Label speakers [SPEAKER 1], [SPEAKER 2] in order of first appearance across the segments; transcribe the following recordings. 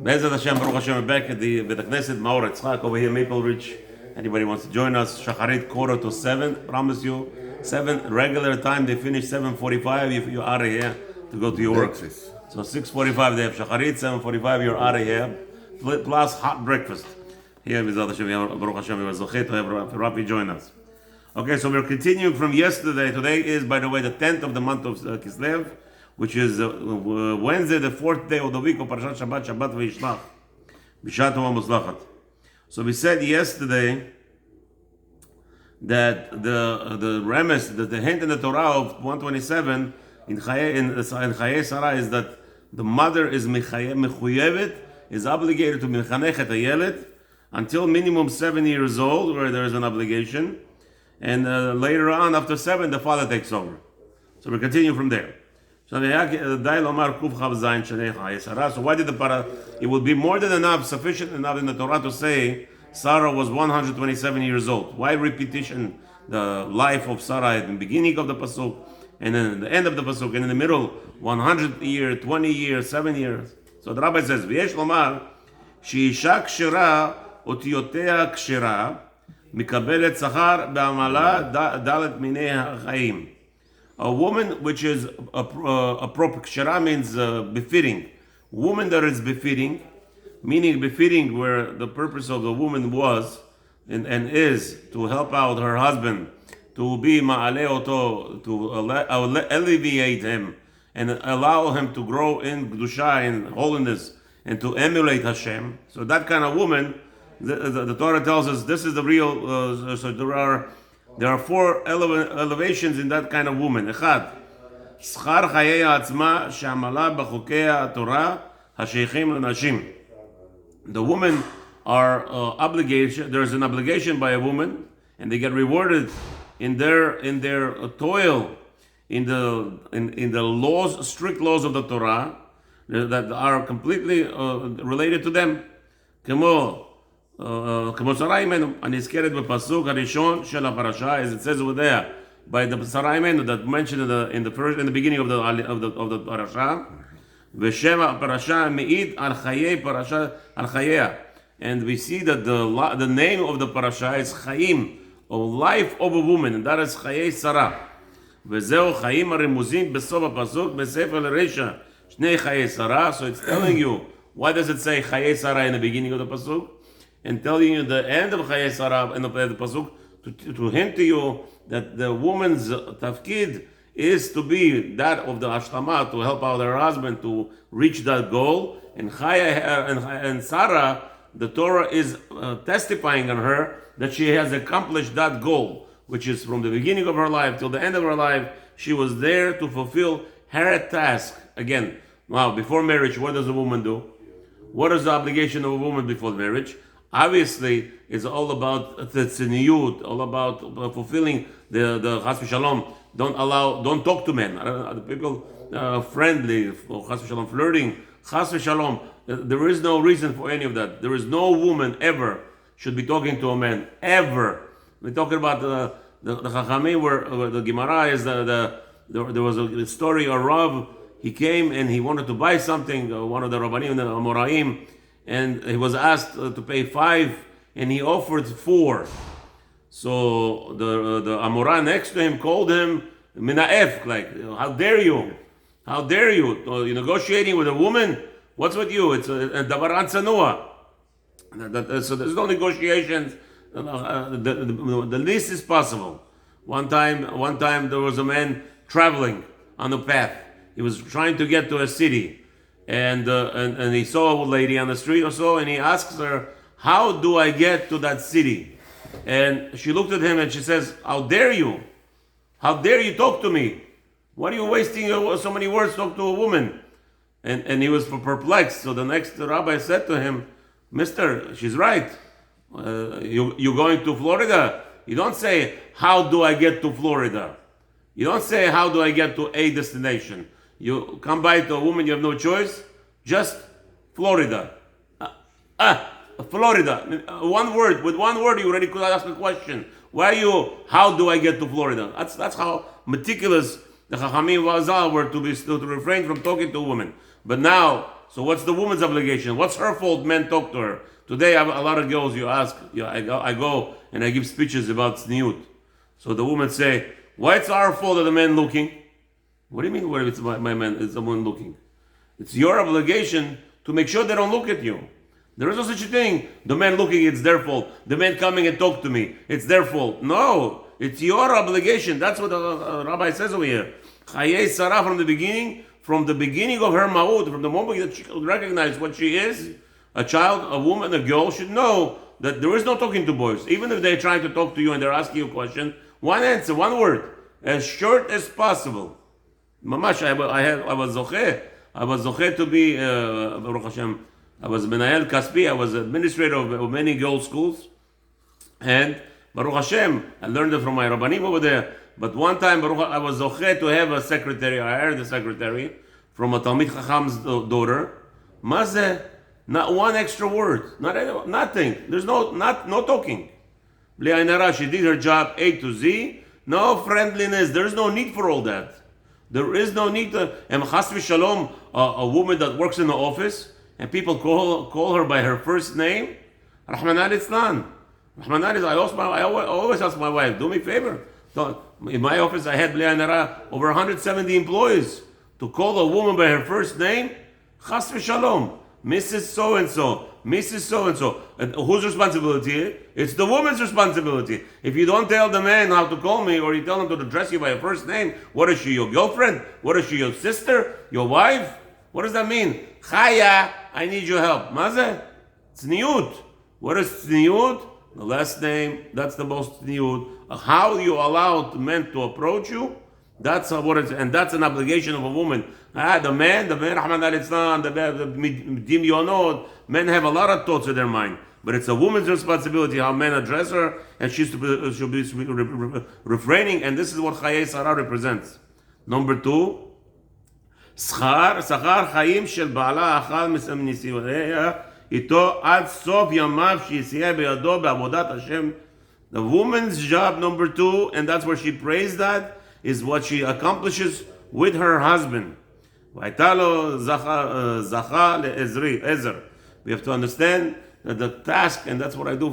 [SPEAKER 1] Be'ezrat Hashem, Baruch Hashem, we're back at the Knesset Maor Yitzchak over here, Maple Ridge. Anybody wants to join us? Shacharit 6:45. Promise you, 7 regular time. They finish 7:45. If you're out of here to go to your work. So 6:45 they have Shacharit. 7:45 you're out of here. Plus hot breakfast. Here, Be'ezrat Hashem, Baruch Hashem, we're zochet to have Rafi join us. Okay, so we're continuing from yesterday. Today is, by the way, the 10th of the month of Kislev, which is Wednesday, the 4th day of the week of Parashat Shabbat, Shabbat V'Yishlach, B'Shat Muslachat. So we said yesterday that the remes, the hint in the Torah of 127 in Chaye Sarah is that the mother is mechuyevet, is obligated to mechanech et hayeled until minimum 7 years old, where there is an obligation, and later on, after 7, the father takes over. So we continue from there. So why did the it would be more than enough, sufficient enough in the Torah to say Sarah was 127 years old. Why repetition? The life of Sarah at the beginning of the pasuk, and then at the end of the pasuk, and in the middle, 100 years, 20 years, 7 years. So the rabbi says, "V'yesh lomar sheisha kshera otiotea kshera mikabelet tzachar be'amala dalet minei ha'chaim." A woman which is appropriate, kshera means befitting. Woman that is befitting, meaning befitting where the purpose of the woman was and is to help out her husband, to be ma'ale oto, to alleviate him and allow him to grow in kedusha, in holiness, and to emulate HaShem. So that kind of woman, the Torah tells us this is the real. So there are 4 elevations in that kind of woman. Echad, schar chayei ha'atzma she'amala b'chukei ha'Torah ha'sheichim l'nashim. The women are obligation. There is an obligation by a woman, and they get rewarded in their toil, in the laws, strict laws of the Torah that are completely related to them. כמו שרה אימנו, הנזכרת בפסוק הראשון של הפרשה, as it says over there, by the שרה אימנו that mentioned in the beginning of the parasha, ושם הפרשה מעיד על חיי פרשה, על חייה. And we see that the name of the parasha is חיים, or life of a woman, and that is חיי שרה. וזהו חיים הרמוזים בסוף הפסוק, בספר לרשע, שני חיי שרה. So it's telling you, why does it say חיי שרה in the beginning of the pasuk? And telling you the end of Chaye Sarah in the pasuk to hint to you that the woman's tafkid is to be that of the ashtama, to help out her husband to reach that goal. And and Sarah, the Torah is testifying on her that she has accomplished that goal, which is from the beginning of her life till the end of her life. She was there to fulfill her task. Again, now before marriage, what does a woman do? What is the obligation of a woman before marriage? Obviously, it's all about the tzniut, all about fulfilling the chas v'shalom. Don't talk to men. The people friendly, or chas v'shalom flirting, chas v'shalom. There is no reason for any of that. There is no woman ever should be talking to a man ever. We're talking about the Chachamim where the Gemara is there was a story. A Rav, he came and he wanted to buy something. One of the Rabbanim, the Amoraim. And he was asked to pay 5, and he offered 4. So the Amora next to him called him Minaef, like, how dare you? How dare you? You're negotiating with a woman? What's with you? It's a davar antzanua. So there's no negotiations. The least is possible. One time there was a man traveling on the path. He was trying to get to a city. And he saw a lady on the street or so, and he asks her, "How do I get to that city?" And she looked at him and she says, "How dare you? How dare you talk to me? What are you wasting so many words to talk to a woman?" And he was perplexed. So the next rabbi said to him, "Mister, she's right. You going to Florida? You don't say, 'How do I get to Florida?' You don't say, 'How do I get to a destination?' You come by to a woman, you have no choice. Just Florida. Florida. With one word, you already could ask a question. How do I get to Florida? That's how meticulous the Chachamim Vazal were to refrain from talking to a woman. But now, So what's the woman's obligation? What's her fault? Men talk to her. Today, a lot of girls, you ask, I go and I give speeches about tzniut. So the women say, why it's our fault that the men looking? What do you mean, what if it's my man, it's someone looking? It's your obligation to make sure they don't look at you. There is no such a thing. The man looking, it's their fault. The man coming and talk to me, it's their fault. No, it's your obligation. That's what the rabbi says over here. Chayei Sarah from the beginning of her ma'ud, from the moment that she recognizes what she is, a child, a woman, a girl should know that there is no talking to boys. Even if they're trying to talk to you and they're asking you a question, one answer, one word, as short as possible. Mamash, I was zocheh to be, Baruch Hashem, I was Menahel Kaspi, I was administrator of many girls' schools, and Baruch Hashem, I learned it from my Rabbanim over there, but one time I was zocheh to have a secretary, I hired a secretary from a Talmid Chacham's daughter. Mazeh, not one extra word, nothing, there's no talking. Bli Ayin Hara, she did her job A to Z, no friendliness, there's no need for all that. There is no need to, and chas v'shalom, a woman that works in the office, and people call her by her first name, Rahman al-Islam. Rahman al-Islam, I always ask my wife, do me a favor. In my office, I had over 170 employees. To call a woman by her first name, chas v'shalom, Mrs. So-and-so, Mrs. So-and-so. And whose responsibility? It's the woman's responsibility. If you don't tell the man how to call me, or you tell him to address you by a first name, what is she, your girlfriend? What is she, your sister? Your wife? What does that mean? Chaya, I need your help. Mazeh? Tzniut. What is tzniut? The last name, that's the most tzniut. How you allow men to approach you, that's what it is, and that's an obligation of a woman. The man, Rahman al-Islam, the Dimyonot, men have a lot of thoughts in their mind. But it's a woman's responsibility how men address her, and she'll be refraining, and this is what Chayei Sarah represents. Number 2, שכר חיים של בעלה אכל מניסיוניה איתו עד סוף ימיו שיסייע בידו בעבודת השם. The woman's job, number 2, and that's where she prays that, is what she accomplishes with her husband. והייתה לו זכה לעזר. We have to understand that the task, and that's what I do,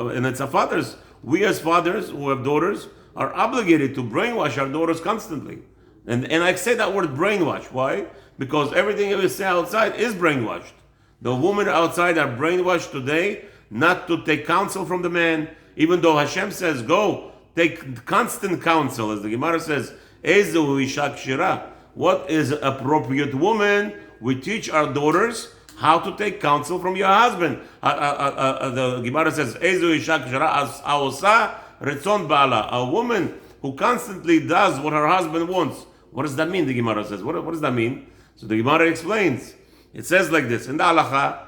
[SPEAKER 1] and it's a father's. We as fathers who have daughters are obligated to brainwash our daughters constantly. And I say that word brainwash. Why? Because everything we say outside is brainwashed. The women outside are brainwashed today not to take counsel from the man, even though HaShem says, go, take constant counsel. As the Gemara says, Ezu isha kshira. What is appropriate woman? We teach our daughters how to take counsel from your husband. The Gemara says, Ezu isha kshira aosa retzon bala. A woman who constantly does what her husband wants. What does that mean, the Gemara says? What does that mean? So the Gemara explains. It says like this, in the halacha,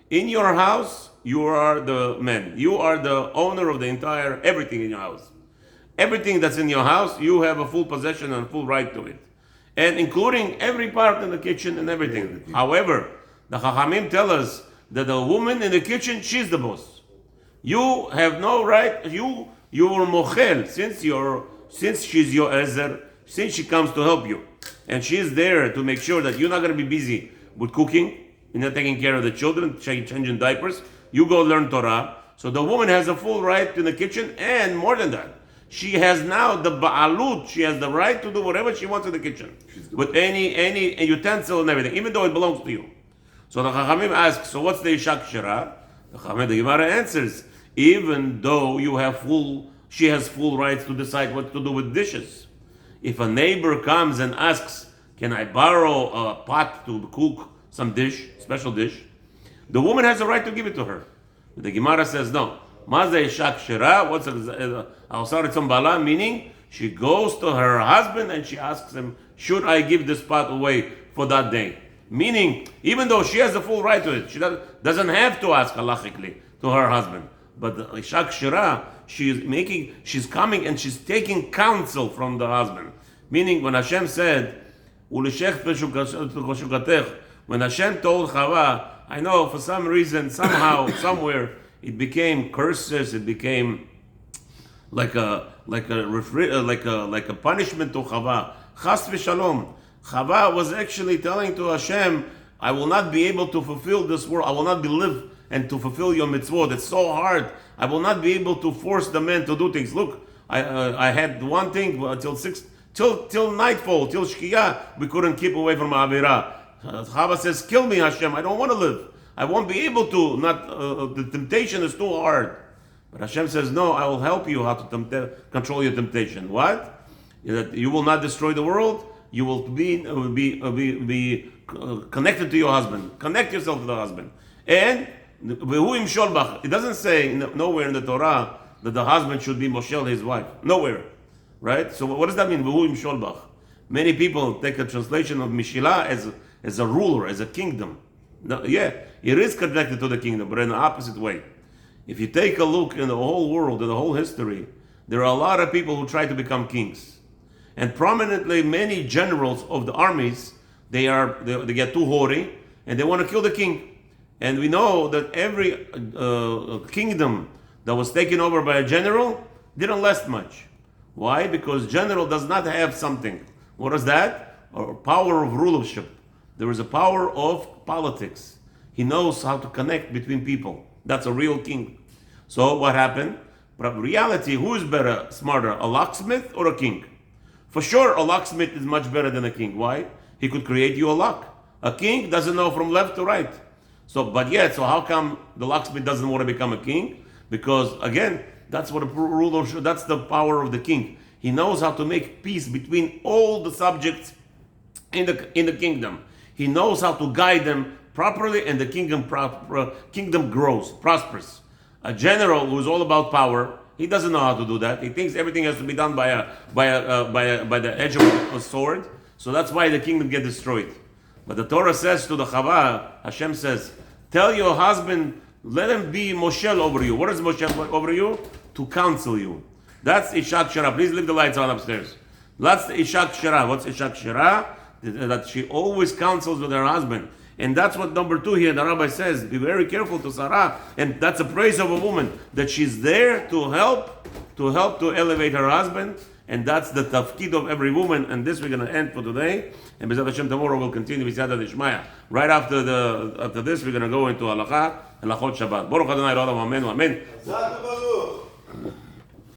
[SPEAKER 1] in your house, you are the man. You are the owner of the entire, everything in your house. Everything that's in your house, you have a full possession and full right to it. And including every part in the kitchen and everything. However, the Chachamim tell us that the woman in the kitchen, she's the boss. You have no right, you were mochel, since she's your ezer, since she comes to help you, and she's there to make sure that you're not going to be busy with cooking, you're not taking care of the children, changing diapers, you go learn Torah. So the woman has a full right in the kitchen, and more than that, she has now the ba'alut, she has the right to do whatever she wants in the kitchen, with any utensil and everything, even though it belongs to you. So the Chachamim ask, so what's the Isha Kshira? The Gemara answers, even though she has full rights to decide what to do with dishes. If a neighbor comes and asks, can I borrow a pot to cook some dish, special dish? The woman has a right to give it to her. But the Gemara says no. Mazeh Isha Kshira, what's Aosar Bala, meaning she goes to her husband and she asks him, should I give this pot away for that day? Meaning, even though she has the full right to it, she doesn't have to ask halachically to her husband. But the Isha Kshira, she's coming and she's taking counsel from the husband. Meaning, when Hashem said, when Hashem told Chava, I know for some reason, somehow, somewhere, it became curses. It became like a punishment to Chava. Chas v'shalom. Chava was actually telling to Hashem, I will not be able to fulfill this world. I will not be live and to fulfill your mitzvot. It's so hard. I will not be able to force the men to do things. Look, I had one thing till nightfall, till Shkiyah, we couldn't keep away from Avira. Chava says, kill me, Hashem. I don't want to live. I won't be able to. The temptation is too hard. But Hashem says, no, I will help you how to control your temptation. What? That you will not destroy the world. You will be connected to your husband. Connect yourself to the husband. And it doesn't say nowhere in the Torah that the husband should be Moshel his wife. Nowhere. Right? So what does that mean? Many people take a translation of Mishila as a ruler, as a kingdom. No, yeah, it is connected to the kingdom, but in the opposite way. If you take a look in the whole world, in the whole history, there are a lot of people who try to become kings. And prominently, many generals of the armies, they get too haughty, and they want to kill the king. And we know that every kingdom that was taken over by a general didn't last much. Why? Because general does not have something. What is that? A power of rulership. There is a power of politics. He knows how to connect between people. That's a real king. So what happened? But in reality, who is better, smarter, a locksmith or a king? For sure, a locksmith is much better than a king. Why? He could create you a lock. A king doesn't know from left to right. So how come the locksmith doesn't want to become a king? Because again, that's what a ruler should. That's the power of the king. He knows how to make peace between all the subjects in the kingdom. He knows how to guide them properly, and the kingdom grows, prospers. A general who is all about power, he doesn't know how to do that. He thinks everything has to be done by the edge of a sword. So that's why the kingdom gets destroyed. But the Torah says to the Chava, Hashem says, tell your husband, let him be Moshel over you. What is Moshel over you? To counsel you. That's Ishat Shara. Please leave the lights on upstairs. That's the Ishat Shara. What's Ishat Shara? That she always counsels with her husband. And that's what number 2 here, the rabbi says, be very careful to Sarah. And that's a praise of a woman, that she's there to help to elevate her husband. And that's the tafkid of every woman. And this we're going to end for today. And B'ezrat Hashem tomorrow we'll continue with Yada Dishmaya. Right after this, we're going to go into Halakha, Halachot Shabbat. Baruch Adonai L'olam, Amen, Amen.